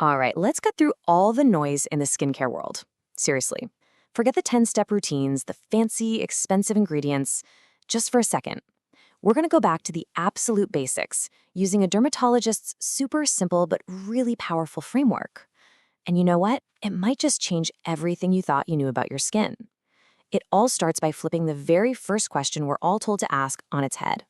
All right, let's cut through all the noise in the skincare world. Seriously, forget the 10-step routines, the fancy, expensive ingredients. Just for a second, we're going to go back to the absolute basics using a dermatologist's super simple but really powerful framework. And you know what? It might just change everything you thought you knew about your skin. It all starts by flipping the very first question we're all told to ask on its head.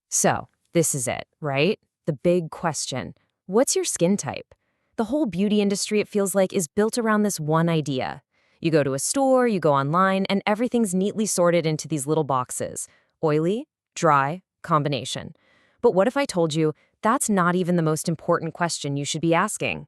So, this is it, right? The big question. What's your skin type? The whole beauty industry, it feels like, is built around this one idea. You go to a store, you go online, and everything's neatly sorted into these little boxes. Oily, dry, combination. But what if I told you that's not even the most important question you should be asking?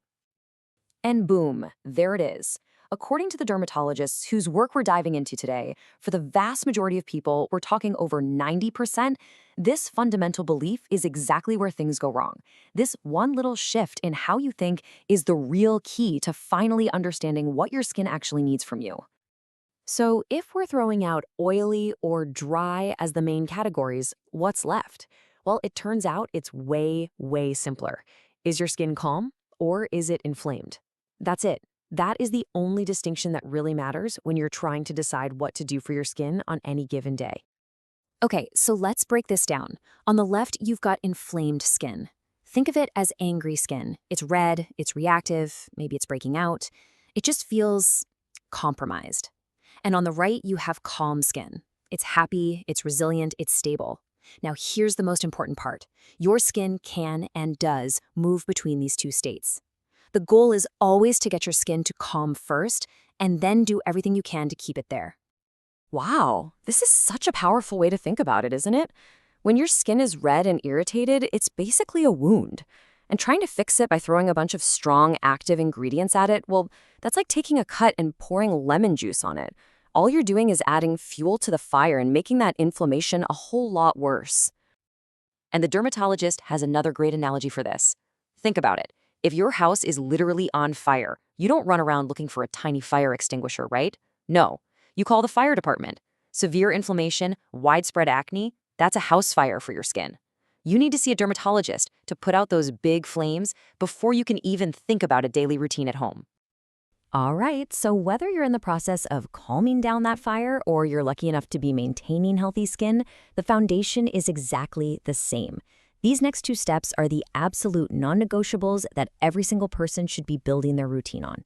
And boom, there it is. According to the dermatologists whose work we're diving into today, for the vast majority of people, we're talking over 90%, this fundamental belief is exactly where things go wrong. This one little shift in how you think is the real key to finally understanding what your skin actually needs from you. So, if we're throwing out oily or dry as the main categories, what's left? Well, it turns out it's way, way simpler. Is your skin calm or is it inflamed? That's it. That is the only distinction that really matters when you're trying to decide what to do for your skin on any given day. Okay, so let's break this down. On the left, you've got inflamed skin. Think of it as angry skin. It's red, it's reactive, maybe it's breaking out. It just feels compromised. And on the right, you have calm skin. It's happy, it's resilient, it's stable. Now, here's the most important part. Your skin can and does move between these two states. The goal is always to get your skin to calm first, and then do everything you can to keep it there. Wow, this is such a powerful way to think about it, isn't it? When your skin is red and irritated, it's basically a wound. And trying to fix it by throwing a bunch of strong, active ingredients at it, well, that's like taking a cut and pouring lemon juice on it. All you're doing is adding fuel to the fire and making that inflammation a whole lot worse. And the dermatologist has another great analogy for this. Think about it. If your house is literally on fire, you don't run around looking for a tiny fire extinguisher, right? No. You call the fire department. Severe inflammation, widespread acne, that's a house fire for your skin. You need to see a dermatologist to put out those big flames before you can even think about a daily routine at home. All right, so whether you're in the process of calming down that fire or you're lucky enough to be maintaining healthy skin, the foundation is exactly the same. These next two steps are the absolute non-negotiables that every single person should be building their routine on.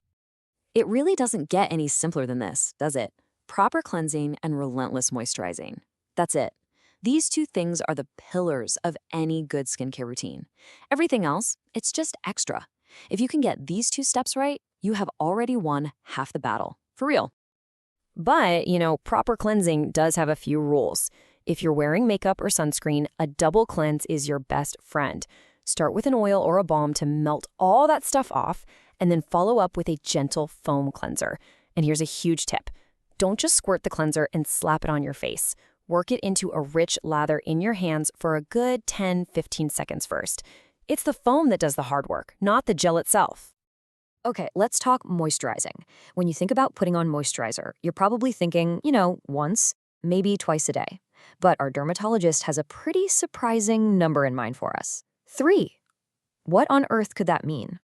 It really doesn't get any simpler than this, does it? Proper cleansing and relentless moisturizing. That's it. These two things are the pillars of any good skincare routine. Everything else, it's just extra. If you can get these two steps right, you have already won half the battle. For real. But, proper cleansing does have a few rules. If you're wearing makeup or sunscreen, a double cleanse is your best friend. Start with an oil or a balm to melt all that stuff off, and then follow up with a gentle foam cleanser. And here's a huge tip. Don't just squirt the cleanser and slap it on your face. Work it into a rich lather in your hands for a good 10-15 seconds first. It's the foam that does the hard work, not the gel itself. Okay, let's talk moisturizing. When you think about putting on moisturizer, you're probably thinking, once, maybe twice a day. But our dermatologist has a pretty surprising number in mind for us. 3. What on earth could that mean?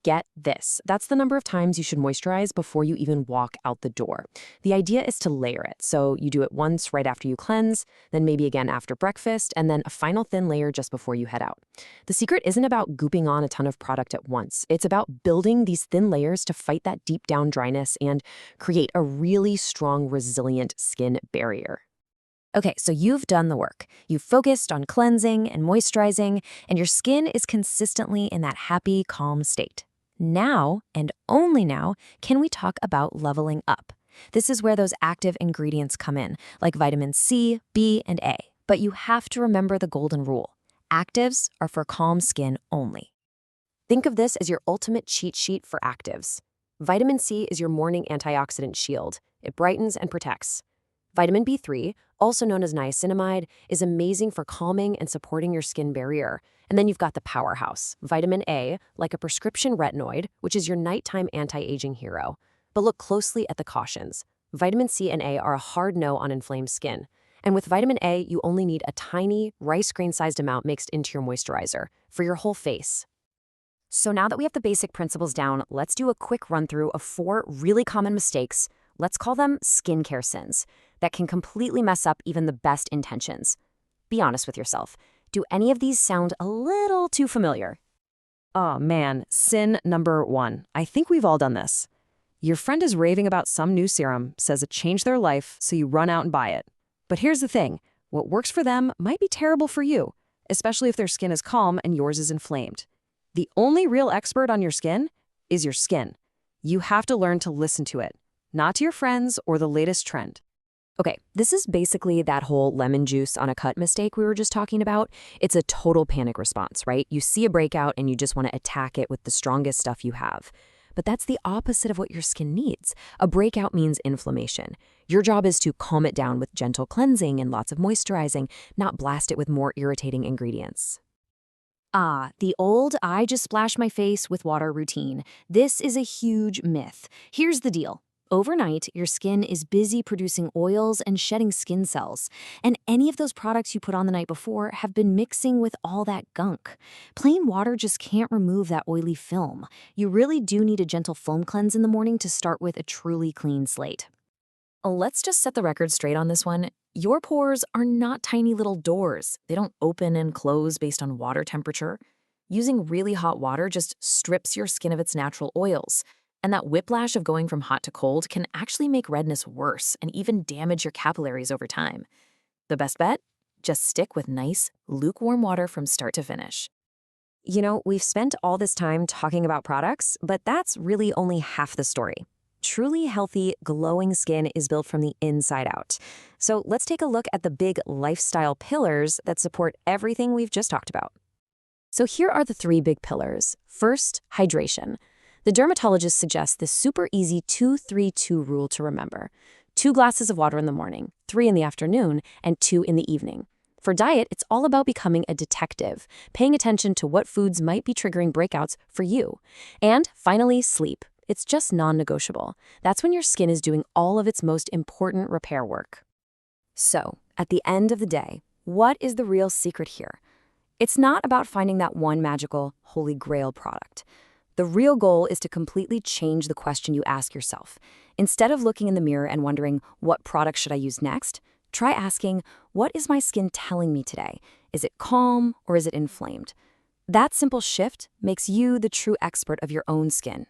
Get this. That's the number of times you should moisturize before you even walk out the door. The idea is to layer it. So you do it once right after you cleanse, then maybe again after breakfast, and then a final thin layer just before you head out. The secret isn't about gooping on a ton of product at once. It's about building these thin layers to fight that deep down dryness and create a really strong, resilient skin barrier. Okay, so you've done the work. You've focused on cleansing and moisturizing, and your skin is consistently in that happy, calm state. Now, and only now, can we talk about leveling up. This is where those active ingredients come in, like vitamin C, B, and A. But you have to remember the golden rule. Actives are for calm skin only. Think of this as your ultimate cheat sheet for actives. Vitamin C is your morning antioxidant shield. It brightens and protects. Vitamin B3, also known as niacinamide, is amazing for calming and supporting your skin barrier. And then you've got the powerhouse, vitamin A, like a prescription retinoid, which is your nighttime anti-aging hero. But look closely at the cautions. Vitamin C and A are a hard no on inflamed skin. And with vitamin A, you only need a tiny, rice grain-sized amount mixed into your moisturizer for your whole face. So now that we have the basic principles down, let's do a quick run through of 4 really common mistakes, let's call them skincare sins, that can completely mess up even the best intentions. Be honest with yourself. Do any of these sound a little too familiar? Oh man, sin number 1. I think we've all done this. Your friend is raving about some new serum, says it changed their life, so you run out and buy it. But here's the thing, what works for them might be terrible for you, especially if their skin is calm and yours is inflamed. The only real expert on your skin is your skin. You have to learn to listen to it, not to your friends or the latest trend. Okay, this is basically that whole lemon juice on a cut mistake we were just talking about. It's a total panic response, right? You see a breakout and you just want to attack it with the strongest stuff you have. But that's the opposite of what your skin needs. A breakout means inflammation. Your job is to calm it down with gentle cleansing and lots of moisturizing, not blast it with more irritating ingredients. The old I just splash my face with water routine. This is a huge myth. Here's the deal. Overnight, your skin is busy producing oils and shedding skin cells, and any of those products you put on the night before have been mixing with all that gunk. Plain water just can't remove that oily film. You really do need a gentle foam cleanse in the morning to start with a truly clean slate. Let's just set the record straight on this one. Your pores are not tiny little doors. They don't open and close based on water temperature. Using really hot water just strips your skin of its natural oils. And that whiplash of going from hot to cold can actually make redness worse and even damage your capillaries over time. The best bet? Just stick with nice, lukewarm water from start to finish. You know, we've spent all this time talking about products, but that's really only half the story. Truly healthy, glowing skin is built from the inside out. So let's take a look at the big lifestyle pillars that support everything we've just talked about. So here are the 3 big pillars. First, hydration. The dermatologist suggests this super easy 2-3-2 rule to remember. 2 glasses of water in the morning, 3 in the afternoon, and 2 in the evening. For diet, it's all about becoming a detective, paying attention to what foods might be triggering breakouts for you. And finally, sleep. It's just non-negotiable. That's when your skin is doing all of its most important repair work. So, at the end of the day, what is the real secret here? It's not about finding that one magical, holy grail product. The real goal is to completely change the question you ask yourself. Instead of looking in the mirror and wondering, what product should I use next? Try asking, what is my skin telling me today? Is it calm or is it inflamed? That simple shift makes you the true expert of your own skin.